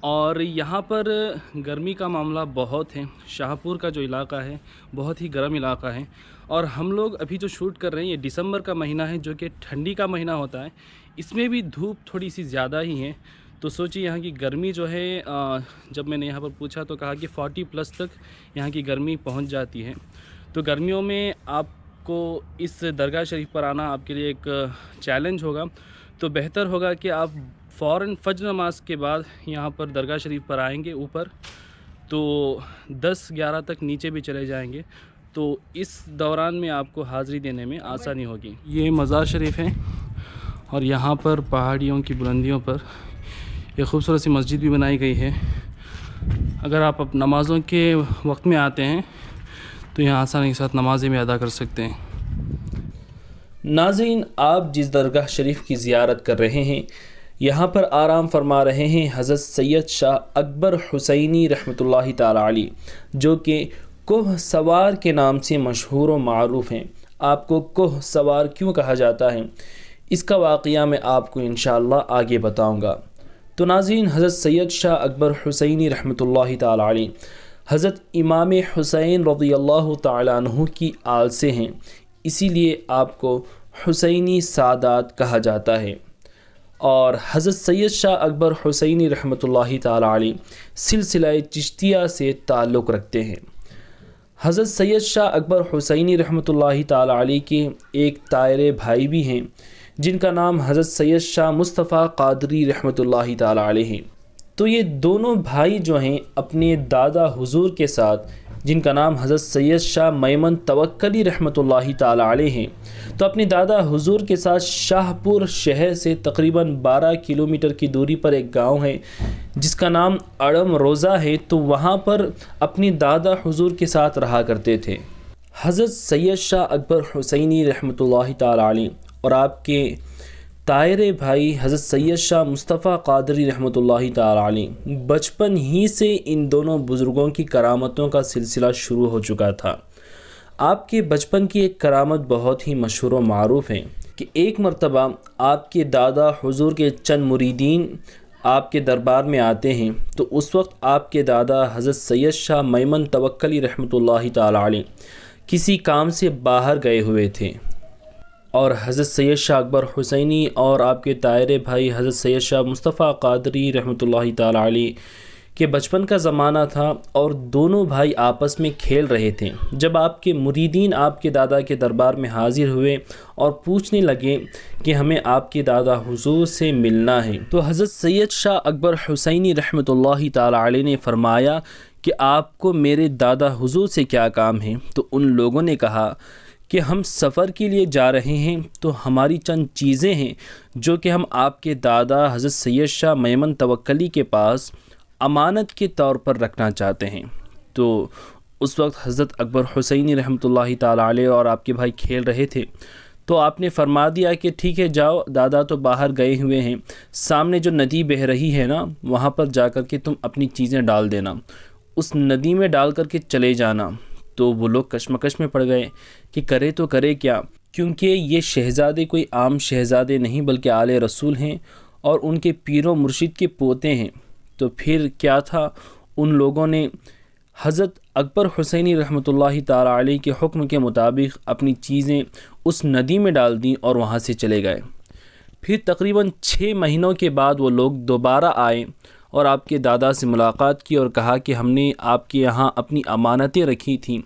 اور یہاں پر گرمی کا معاملہ بہت ہے. شاہپور کا جو علاقہ ہے بہت ہی گرم علاقہ ہے، اور ہم لوگ ابھی جو شوٹ کر رہے ہیں یہ دسمبر کا مہینہ ہے جو کہ ٹھنڈی کا مہینہ ہوتا ہے. اس میں بھی دھوپ تھوڑی سی زیادہ ہی ہے. تو سوچیے یہاں کی گرمی جو ہے، جب میں نے یہاں پر پوچھا تو کہا کہ 40+ تک یہاں کی گرمی پہنچ جاتی ہے. تو گرمیوں میں آپ کو اس درگاہ شریف پر آنا آپ کے لیے ایک چیلنج ہوگا. تو بہتر ہوگا کہ آپ فوراً فجر نماز کے بعد یہاں پر درگاہ شریف پر آئیں گے اوپر، تو 10-11 تک نیچے بھی چلے جائیں گے، تو اس دوران میں آپ کو حاضری دینے میں آسانی ہوگی. یہ مزار شریف ہے، اور یہاں پر پہاڑیوں کی بلندیوں پر ایک خوبصورت سی مسجد بھی بنائی گئی ہے. اگر آپ نمازوں کے وقت میں آتے ہیں تو یہاں آسانی کے ساتھ نمازیں بھی ادا کر سکتے ہیں. ناظرین، آپ جس درگاہ شریف کی زیارت کر رہے ہیں یہاں پر آرام فرما رہے ہیں حضرت سید شاہ اکبر حسینی رحمۃ اللہ تعالی علیہ، جو کہ کوہ سوار کے نام سے مشہور و معروف ہیں. آپ کو کوہ سوار کیوں کہا جاتا ہے اس کا واقعہ میں آپ کو انشاءاللہ آگے بتاؤں گا. تو ناظرین، حضرت سید شاہ اکبر حسینی رحمۃ اللہ تعالی علیہ حضرت امام حسین رضی اللہ تعالیٰ عنہ کی آل سے ہیں، اسی لیے آپ کو حسینی سادات کہا جاتا ہے. اور حضرت سید شاہ اکبر حسینی رحمۃ اللہ تعالی علیہ سلسلہ چشتیہ سے تعلق رکھتے ہیں. حضرت سید شاہ اکبر حسینی رحمۃ اللہ تعالی علیہ کے ایک تائرے بھائی بھی ہیں جن کا نام حضرت سید شاہ مصطفیٰ قادری رحمۃ اللہ تعالی علیہ ہیں. تو یہ دونوں بھائی جو ہیں اپنے دادا حضور کے ساتھ، جن کا نام حضرت سید شاہ میمن توکلی رحمۃ اللہ تعالی علیہ ہیں، تو اپنے دادا حضور کے ساتھ شاہپور شہر سے تقریباً 12 کلومیٹر کی دوری پر ایک گاؤں ہے جس کا نام اڑم روزہ ہے. تو وہاں پر اپنے دادا حضور کے ساتھ رہا کرتے تھے. حضرت سید شاہ اکبر حسینی رحمۃ اللہ تعالی علیہ اور آپ کے تائرے بھائی حضرت سید شاہ مصطفیٰ قادری رحمۃ اللہ تعالی علیہ بچپن ہی سے ان دونوں بزرگوں کی کرامتوں کا سلسلہ شروع ہو چکا تھا. آپ کے بچپن کی ایک کرامت بہت ہی مشہور و معروف ہے کہ ایک مرتبہ آپ کے دادا حضور کے چند مریدین آپ کے دربار میں آتے ہیں. تو اس وقت آپ کے دادا حضرت سید شاہ میمن توکلی رحمۃ اللہ تعالی علیہ کسی کام سے باہر گئے ہوئے تھے، اور حضرت سید شاہ اکبر حسینی اور آپ کے تائرے بھائی حضرت سید شاہ مصطفیٰ قادری رحمۃ اللہ تعالی علیہ کے بچپن کا زمانہ تھا، اور دونوں بھائی آپس میں کھیل رہے تھے. جب آپ کے مریدین آپ کے دادا کے دربار میں حاضر ہوئے اور پوچھنے لگے کہ ہمیں آپ کے دادا حضور سے ملنا ہے، تو حضرت سید شاہ اکبر حسینی رحمۃ اللہ تعالی علیہ نے فرمایا کہ آپ کو میرے دادا حضور سے کیا کام ہے؟ تو ان لوگوں نے کہا کہ ہم سفر کے لیے جا رہے ہیں، تو ہماری چند چیزیں ہیں جو کہ ہم آپ کے دادا حضرت سید شاہ میمن توکلی کے پاس امانت کے طور پر رکھنا چاہتے ہیں. تو اس وقت حضرت اکبر حسینی رحمۃ اللہ تعالی علیہ اور آپ کے بھائی کھیل رہے تھے. تو آپ نے فرما دیا کہ ٹھیک ہے جاؤ، دادا تو باہر گئے ہوئے ہیں، سامنے جو ندی بہہ رہی ہے نا وہاں پر جا کر کے تم اپنی چیزیں ڈال دینا، اس ندی میں ڈال کر کے چلے جانا. تو وہ لوگ کشمکش میں پڑ گئے کہ کرے تو کرے کیا، کیونکہ یہ شہزادے کوئی عام شہزادے نہیں بلکہ آل رسول ہیں اور ان کے پیر و مرشد کے پوتے ہیں. تو پھر کیا تھا، ان لوگوں نے حضرت اکبر حسینی رحمۃ اللہ تعالی علیہ کے حکم کے مطابق اپنی چیزیں اس ندی میں ڈال دیں اور وہاں سے چلے گئے. پھر تقریباً 6 مہینوں کے بعد وہ لوگ دوبارہ آئے اور آپ کے دادا سے ملاقات کی اور کہا کہ ہم نے آپ کے یہاں اپنی امانتیں رکھی تھیں،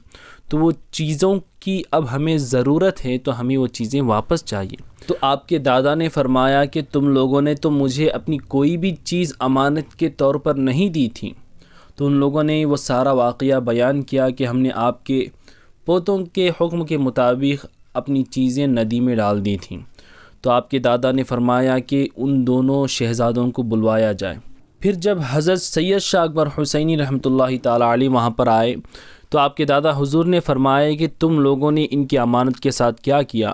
تو وہ چیزوں کی اب ہمیں ضرورت ہے، تو ہمیں وہ چیزیں واپس چاہیے. تو آپ کے دادا نے فرمایا کہ تم لوگوں نے تو مجھے اپنی کوئی بھی چیز امانت کے طور پر نہیں دی تھی. تو ان لوگوں نے وہ سارا واقعہ بیان کیا کہ ہم نے آپ کے پوتوں کے حکم کے مطابق اپنی چیزیں ندی میں ڈال دی تھیں. تو آپ کے دادا نے فرمایا کہ ان دونوں شہزادوں کو بلوایا جائے. پھر جب حضرت سید شاہ اکبر حسینی رحمۃ اللہ تعالی علیہ وہاں پر آئے تو آپ کے دادا حضور نے فرمایا کہ تم لوگوں نے ان کی امانت کے ساتھ کیا کیا؟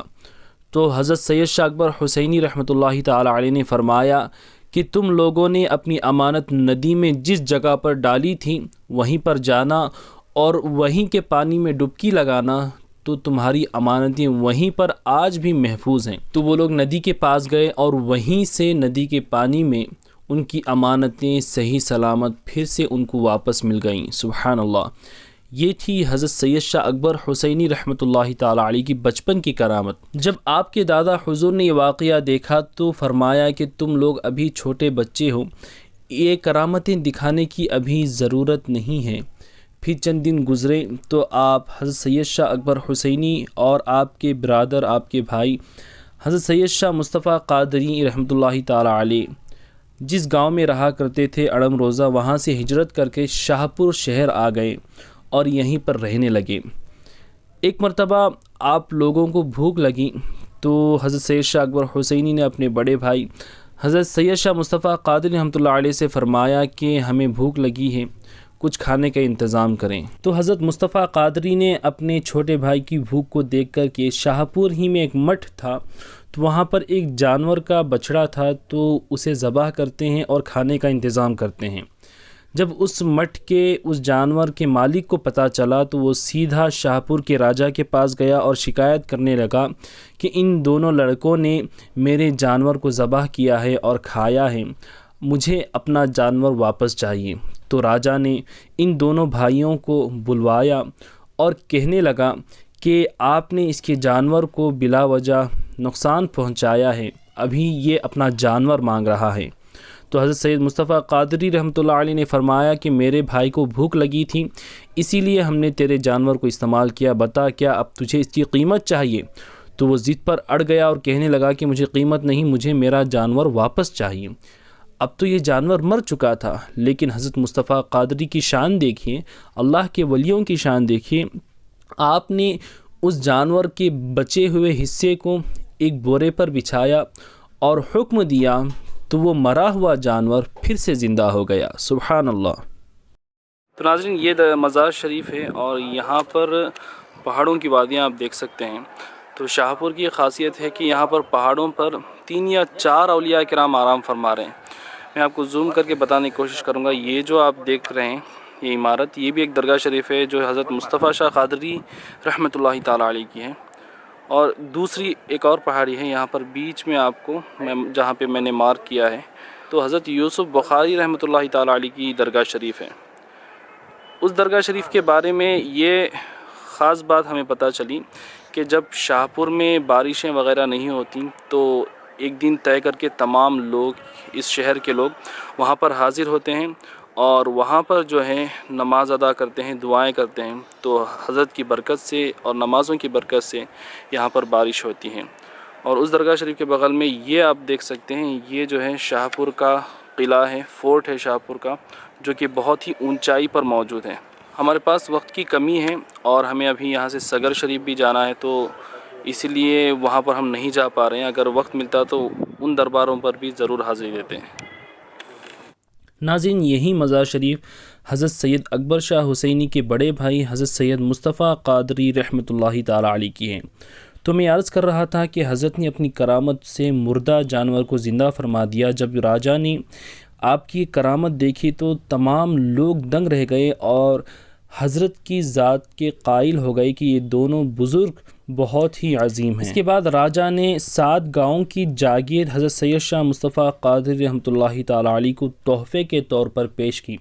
تو حضرت سید شاہ اکبر حسینی رحمۃ اللہ تعالی علیہ نے فرمایا کہ تم لوگوں نے اپنی امانت ندی میں جس جگہ پر ڈالی تھی وہیں پر جانا اور وہیں کے پانی میں ڈبکی لگانا، تو تمہاری امانتیں وہیں پر آج بھی محفوظ ہیں. تو وہ لوگ ندی کے پاس گئے اور وہیں سے ندی کے پانی میں ان کی امانتیں صحیح سلامت پھر سے ان کو واپس مل گئیں۔ سبحان اللہ۔ یہ تھی حضرت سید شاہ اکبر حسینی رحمۃ اللہ تعالیٰ علیہ کی بچپن کی کرامت۔ جب آپ کے دادا حضور نے یہ واقعہ دیکھا تو فرمایا کہ تم لوگ ابھی چھوٹے بچے ہو، یہ کرامتیں دکھانے کی ابھی ضرورت نہیں ہے۔ پھر چند دن گزرے تو آپ حضرت سید شاہ اکبر حسینی اور آپ کے برادر، آپ کے بھائی حضرت سید شاہ مصطفیٰ قادری رحمۃ اللہ تعالیٰ علیہ جس گاؤں میں رہا کرتے تھے اڑم روزہ، وہاں سے ہجرت کر کے شاہپور شہر آ گئے اور یہیں پر رہنے لگے۔ ایک مرتبہ آپ لوگوں کو بھوک لگی تو حضرت سید شاہ اکبر حسینی نے اپنے بڑے بھائی حضرت سید شاہ مصطفیٰ قادری رحمۃ اللہ علیہ سے فرمایا کہ ہمیں بھوک لگی ہے، کچھ کھانے کا انتظام کریں۔ تو حضرت مصطفیٰ قادری نے اپنے چھوٹے بھائی کی بھوک کو دیکھ کر کہ شاہپور ہی میں ایک مٹھ تھا تو وہاں پر ایک جانور کا بچڑا تھا تو اسے ذبح کرتے ہیں اور کھانے کا انتظام کرتے ہیں۔ جب اس مٹھ کے اس جانور کے مالک کو پتہ چلا تو وہ سیدھا شاہپور کے راجا کے پاس گیا اور شکایت کرنے لگا کہ ان دونوں لڑکوں نے میرے جانور کو ذبح کیا ہے اور کھایا ہے، مجھے اپنا جانور واپس چاہیے۔ تو راجا نے ان دونوں بھائیوں کو بلوایا اور کہنے لگا کہ آپ نے اس کے جانور کو بلا وجہ نقصان پہنچایا ہے، ابھی یہ اپنا جانور مانگ رہا ہے۔ تو حضرت سید مصطفیٰ قادری رحمۃ اللہ علیہ نے فرمایا کہ میرے بھائی کو بھوک لگی تھی، اسی لیے ہم نے تیرے جانور کو استعمال کیا، بتا کیا اب تجھے اس کی قیمت چاہیے؟ تو وہ ضد پر اڑ گیا اور کہنے لگا کہ مجھے قیمت نہیں، مجھے میرا جانور واپس چاہیے۔ اب تو یہ جانور مر چکا تھا، لیکن حضرت مصطفیٰ قادری کی شان دیکھیے، اللہ کے ولیوں کی شان دیکھیے۔ آپ نے اس جانور کے بچے ہوئے حصے کو ایک بورے پر بچھایا اور حکم دیا تو وہ مرا ہوا جانور پھر سے زندہ ہو گیا۔ سبحان اللہ۔ تو ناظرین، یہ مزار شریف ہے اور یہاں پر پہاڑوں کی وادیاں آپ دیکھ سکتے ہیں۔ تو شاہپور کی خاصیت ہے کہ یہاں پر پہاڑوں پر 3 یا 4 اولیاء کرام آرام فرما رہے ہیں۔ میں آپ کو زوم کر کے بتانے کی کوشش کروں گا۔ یہ جو آپ دیکھ رہے ہیں یہ عمارت، یہ بھی ایک درگاہ شریف ہے جو حضرت مصطفیٰ شاہ قادری رحمۃ اللہ تعالیٰ علیہ کی ہے، اور دوسری ایک اور پہاڑی ہے یہاں پر بیچ میں آپ کو جہاں پہ میں نے مارک کیا ہے تو حضرت یوسف بخاری رحمۃ اللہ تعالیٰ علیہ کی درگاہ شریف ہے۔ اس درگاہ شریف کے بارے میں یہ خاص بات ہمیں پتہ چلی کہ جب شاہپور میں بارشیں وغیرہ نہیں ہوتیں تو ایک دن طے کر کے تمام لوگ، اس شہر کے لوگ وہاں پر حاضر ہوتے ہیں اور وہاں پر جو ہے نماز ادا کرتے ہیں، دعائیں کرتے ہیں، تو حضرت کی برکت سے اور نمازوں کی برکت سے یہاں پر بارش ہوتی ہیں۔ اور اس درگاہ شریف کے بغل میں یہ آپ دیکھ سکتے ہیں، یہ جو ہے شاہپور کا قلعہ ہے، فورٹ ہے شاہپور کا، جو کہ بہت ہی اونچائی پر موجود ہے۔ ہمارے پاس وقت کی کمی ہے اور ہمیں ابھی یہاں سے سگر شریف بھی جانا ہے، تو اس لیے وہاں پر ہم نہیں جا پا رہے ہیں۔ اگر وقت ملتا تو ان درباروں پر بھی ضرور حاضری دیتے ہیں۔ ناظرین، یہی مزار شریف حضرت سید اکبر شاہ حسینی کے بڑے بھائی حضرت سید مصطفیٰ قادری رحمۃ اللہ تعالیٰ علیہ کی ہیں۔ تو میں عرض کر رہا تھا کہ حضرت نے اپنی کرامت سے مردہ جانور کو زندہ فرما دیا۔ جب راجا نے آپ کی کرامت دیکھی تو تمام لوگ دنگ رہ گئے اور حضرت کی ذات کے قائل ہو گئے کہ یہ دونوں بزرگ بہت ہی عظیم ہیں۔ اس کے بعد راجا نے 7 گاؤں کی جاگیر حضرت سید شاہ مصطفیٰ قادری رحمۃ اللہ تعالیٰ علیہ کو تحفے کے طور پر پیش کی۔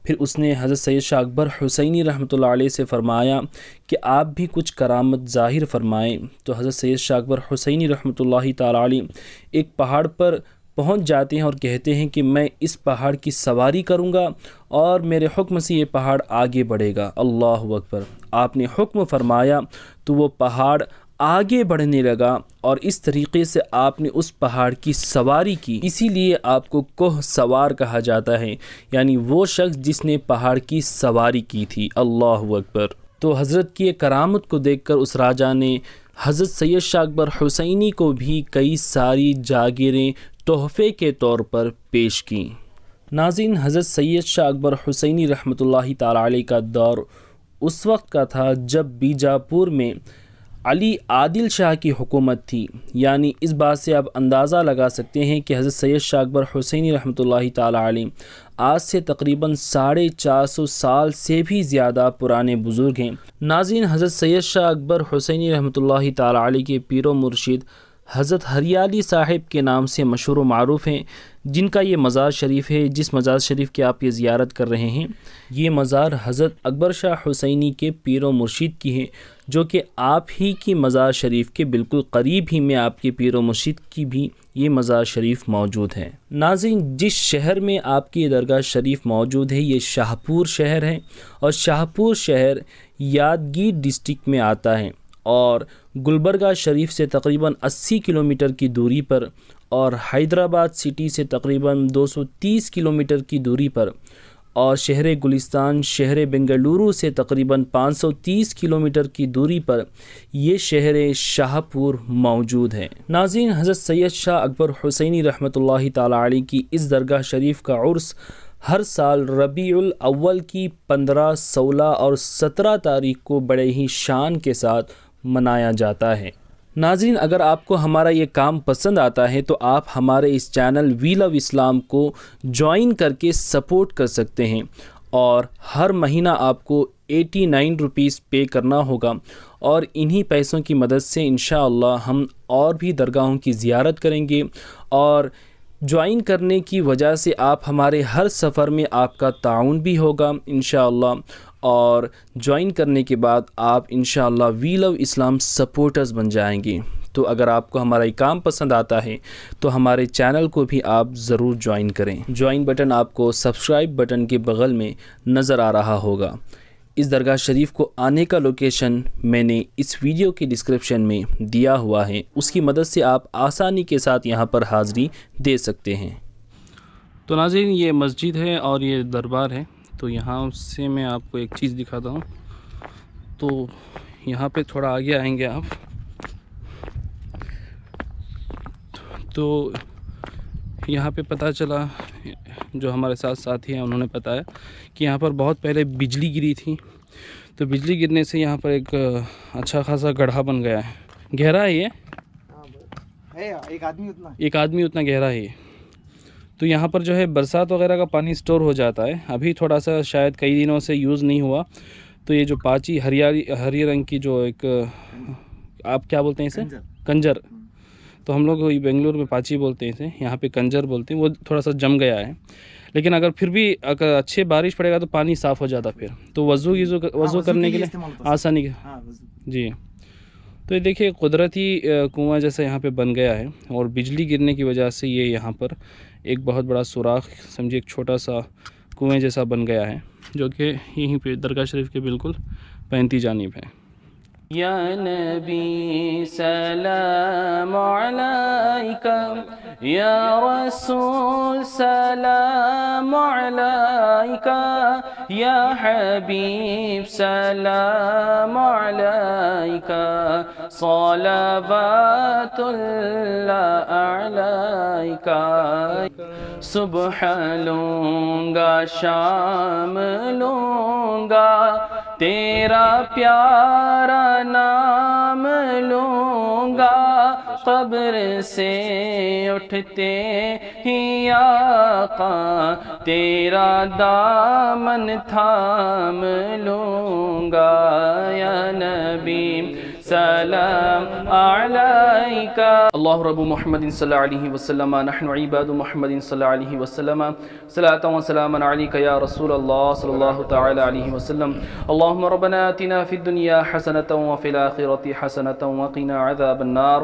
پھر اس نے حضرت سید شاہ اکبر حسینی رحمۃ اللہ علیہ سے فرمایا کہ آپ بھی کچھ کرامت ظاہر فرمائیں۔ تو حضرت سید شاہ اکبر حسینی رحمۃ اللہ تعالیٰ علیہ ایک پہاڑ پر پہنچ جاتے ہیں اور کہتے ہیں کہ میں اس پہاڑ کی سواری کروں گا اور میرے حکم سے یہ پہاڑ آگے بڑھے گا۔ اللہ اکبر۔ آپ نے حکم فرمایا تو وہ پہاڑ آگے بڑھنے لگا اور اس طریقے سے آپ نے اس پہاڑ کی سواری کی۔ اسی لیے آپ کو کوہ سوار کہا جاتا ہے، یعنی وہ شخص جس نے پہاڑ کی سواری کی تھی۔ اللہ اکبر۔ تو حضرت کی کرامت کو دیکھ کر اس راجا نے حضرت سید شاہ اکبر حسینی کو بھی کئی ساری جاگیریں تحفے کے طور پر پیش کی۔ ناظرین، حضرت سید شاہ اکبر حسینی رحمۃ اللہ تعالیٰ علیہ کا دور اس وقت کا تھا جب بیجاپور میں علی عادل شاہ کی حکومت تھی، یعنی اس بات سے آپ اندازہ لگا سکتے ہیں کہ حضرت سید شاہ اکبر حسینی رحمۃ اللہ تعالیٰ علیہ آج سے تقریباً 450 سال سے بھی زیادہ پرانے بزرگ ہیں۔ ناظرین، حضرت سید شاہ اکبر حسینی رحمۃ اللہ تعالیٰ علیہ کے پیر و مرشد حضرت ہریالی صاحب کے نام سے مشہور و معروف ہیں، جن کا یہ مزار شریف ہے، جس مزار شریف کی آپ یہ زیارت کر رہے ہیں، یہ مزار حضرت اکبر شاہ حسینی کے پیر و مرشد کی ہے، جو کہ آپ ہی کی مزار شریف کے بالکل قریب ہی میں آپ کے پیر و مرشد کی بھی یہ مزار شریف موجود ہے۔ ناظرین، جس شہر میں آپ کی درگاہ شریف موجود ہے یہ شاہپور شہر ہے، اور شاہپور شہر یادگیر ڈسٹرکٹ میں آتا ہے اور گلبرگہ شریف سے تقریباً 80 کلومیٹر کی دوری پر، اور حیدرآباد سٹی سے تقریباً 230 کلومیٹر کی دوری پر، اور شہر گلستان شہر بنگلورو سے تقریباً 530 کلومیٹر کی دوری پر یہ شہر شاہپور موجود ہے۔ ناظرین، حضرت سید شاہ اکبر حسینی رحمۃ اللہ تعالی علیہ کی اس درگاہ شریف کا عرس ہر سال ربیع الاول کی 15، 16 اور 17 تاریخ کو بڑے ہی شان کے ساتھ منایا جاتا ہے۔ ناظرین، اگر آپ کو ہمارا یہ کام پسند آتا ہے تو آپ ہمارے اس چینل ویل آف اسلام کو جوائن کر کے سپورٹ کر سکتے ہیں، اور ہر مہینہ آپ کو 89 روپیز پے کرنا ہوگا، اور انہی پیسوں کی مدد سے انشاءاللہ ہم اور بھی درگاہوں کی زیارت کریں گے، اور جوائن کرنے کی وجہ سے آپ ہمارے ہر سفر میں آپ کا تعاون بھی ہوگا انشاءاللہ، اور جوائن کرنے کے بعد آپ انشاءاللہ ویل آف اسلام سپورٹرز بن جائیں گے۔ تو اگر آپ کو ہمارا یہ کام پسند آتا ہے تو ہمارے چینل کو بھی آپ ضرور جوائن کریں۔ جوائن بٹن آپ کو سبسکرائب بٹن کے بغل میں نظر آ رہا ہوگا۔ اس درگاہ شریف کو آنے کا لوکیشن میں نے اس ویڈیو کی ڈسکرپشن میں دیا ہوا ہے، اس کی مدد سے آپ آسانی کے ساتھ یہاں پر حاضری دے سکتے ہیں۔ تو ناظرین، یہ مسجد ہے اور یہ دربار ہے، تو یہاں سے میں آپ کو ایک چیز دکھاتا ہوں۔ تو یہاں پہ تھوڑا آگے آئیں گے آپ، تو یہاں پہ پتہ چلا، جو ہمارے ساتھ ساتھی ہیں انہوں نے بتایا کہ یہاں پر بہت پہلے بجلی گری تھی، تو بجلی گرنے سے یہاں پر ایک اچھا خاصا گڑھا بن گیا ہے۔ گہرا ہے یہ، ایک آدمی اتنا گہرا ہے یہ۔ تو یہاں پر جو ہے برسات وغیرہ کا پانی سٹور ہو جاتا ہے، ابھی تھوڑا سا شاید کئی دنوں سے یوز نہیں ہوا، تو یہ جو پاچی ہری رنگ کی جو ایک، آپ کیا بولتے ہیں اسے؟ کنجر، تو ہم لوگ بنگلور میں پاچی بولتے ہیں اسے، یہاں پہ کنجر بولتے ہیں، وہ تھوڑا سا جم گیا ہے، لیکن اگر پھر بھی اگر اچھے بارش پڑے گا تو پانی صاف ہو جاتا پھر، تو وضو کرنے کے لیے آسانی جی۔ تو یہ دیکھیے قدرتی کنواں جیسا یہاں پہ بن گیا ہے، اور بجلی گرنے کی وجہ سے یہ یہاں پر ایک بہت بڑا سوراخ سمجھے ایک چھوٹا سا کنویں جیسا بن گیا ہے، جو کہ یہیں پہ درگاہ شریف کے بالکل 35 جانب ہے۔ یا نبی سلام علیکہ، یا رسول سلام علیکہ، یا حبیب سلام علیکہ، صلوات اللہ علیکہ۔ صبح لوں گا شام لوں گا، تیرا پیارا نام لوں گا، قبر سے اٹھتے ہی آقا تیرا دامن تھام لوں گا۔ یا نبی سلام علیکہ، اللہ رب محمد صلی اللہ علیہ وسلم، نحن عباد محمد صلی اللہ علیہ وسلم، صلاۃ و سلام علیکہ یا رسول اللہ صلی اللہ تعالی علیہ وسلم۔ اللہم ربنا آتنا فی الدنیا حسنۃ وفی الآخرۃ حسنۃ وقنا عذاب النار۔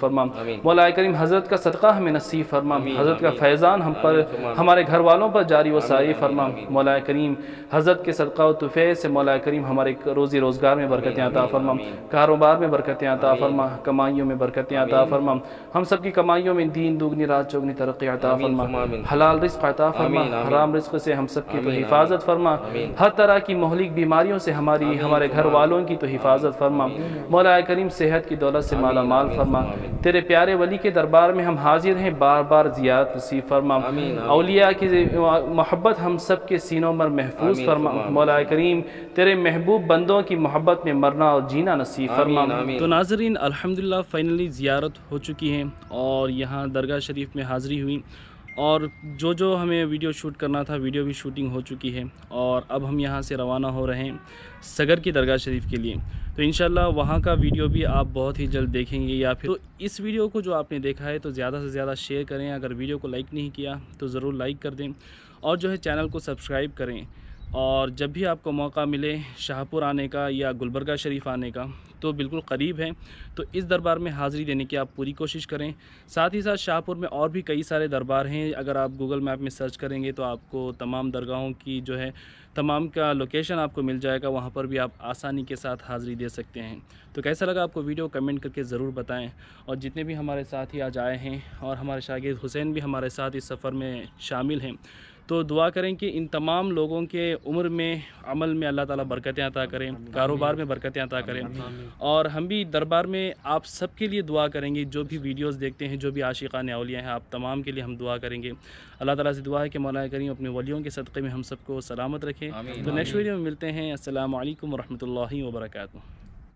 فرما مولا کریم حضرت کا صدقہ ہمیں نصیب فرما، حضرت کا فیضان ہم پر، ہمارے گھر والوں پر جاری و ساری فرما۔ مولا کریم حضرت کے صدقہ و توفیق سے مولا کریم ہمارے روزی روزگار میں برکتیں عطا فرما، کاروبار میں برکتیں عطا فرما، کمائیوں میں برکتیں عطا فرما، ہم سب کی کمائیوں میں دین دوگنی رات چوگنی ترقی عطا فرما، حلال رزق عطا فرما، حرام رزق سے ہم سب کی تو حفاظت فرما، ہر طرح کی مہلک بیماریوں سے ہمارے گھر والوں کی تو حفاظت فرما۔ مولا کریم صحت کی دولت سے مالا مال فرما، تیرے پیارے ولی کے دربار میں ہم حاضر ہیں، بار بار زیارت نصیب فرما، اولیاء کی محبت ہم سب کے سینوں پر محفوظ فرما۔ مولا کریم تیرے محبوب بندوں کی محبت میں مرنا اور جینا نصیب فرما۔ تو ناظرین، الحمدللہ فائنلی زیارت ہو چکی ہے، اور یہاں درگاہ شریف میں حاضری ہوئی، اور جو ہمیں ویڈیو شوٹ کرنا تھا ویڈیو بھی شوٹنگ ہو چکی ہے، اور اب ہم یہاں سے روانہ ہو رہے ہیں سگر کی درگاہ شریف کے لیے۔ تو انشاءاللہ وہاں کا ویڈیو بھی آپ بہت ہی جلد دیکھیں گے، یا پھر تو اس ویڈیو کو جو آپ نے دیکھا ہے تو زیادہ سے زیادہ شیئر کریں، اگر ویڈیو کو لائک نہیں کیا تو ضرور لائک کر دیں، اور جو ہے چینل کو سبسکرائب کریں، اور جب بھی آپ کو موقع ملے شاہپور آنے کا یا گلبرگہ شریف آنے کا تو بالکل قریب ہے، تو اس دربار میں حاضری دینے کی آپ پوری کوشش کریں۔ ساتھ ہی ساتھ شاہپور میں اور بھی کئی سارے دربار ہیں، اگر آپ گوگل میپ میں سرچ کریں گے تو آپ کو تمام درگاہوں کی جو ہے تمام کا لوکیشن آپ کو مل جائے گا، وہاں پر بھی آپ آسانی کے ساتھ حاضری دے سکتے ہیں۔ تو کیسا لگا آپ کو ویڈیو کمنٹ کر کے ضرور بتائیں، اور جتنے بھی ہمارے ساتھی آج آئے ہیں اور ہمارے شاگرد حسین بھی ہمارے ساتھ اس سفر میں شامل ہیں، تو دعا کریں کہ ان تمام لوگوں کے عمر میں عمل میں اللہ تعالیٰ برکتیں عطا کریں، کاروبار میں برکتیں عطا کریں، اور ہم بھی دربار میں آپ سب کے لیے دعا کریں گے، جو بھی ویڈیوز دیکھتے ہیں، جو بھی عاشقان اولیاء ہیں، آپ تمام کے لیے ہم دعا کریں گے۔ اللہ تعالیٰ سے دعا ہے کہ مولا کریم اپنے ولیوں کے صدقے میں ہم سب کو سلامت رکھے۔ تو نیکسٹ ویڈیو میں ملتے ہیں۔ السلام علیکم ورحمۃ اللہ وبرکاتہ۔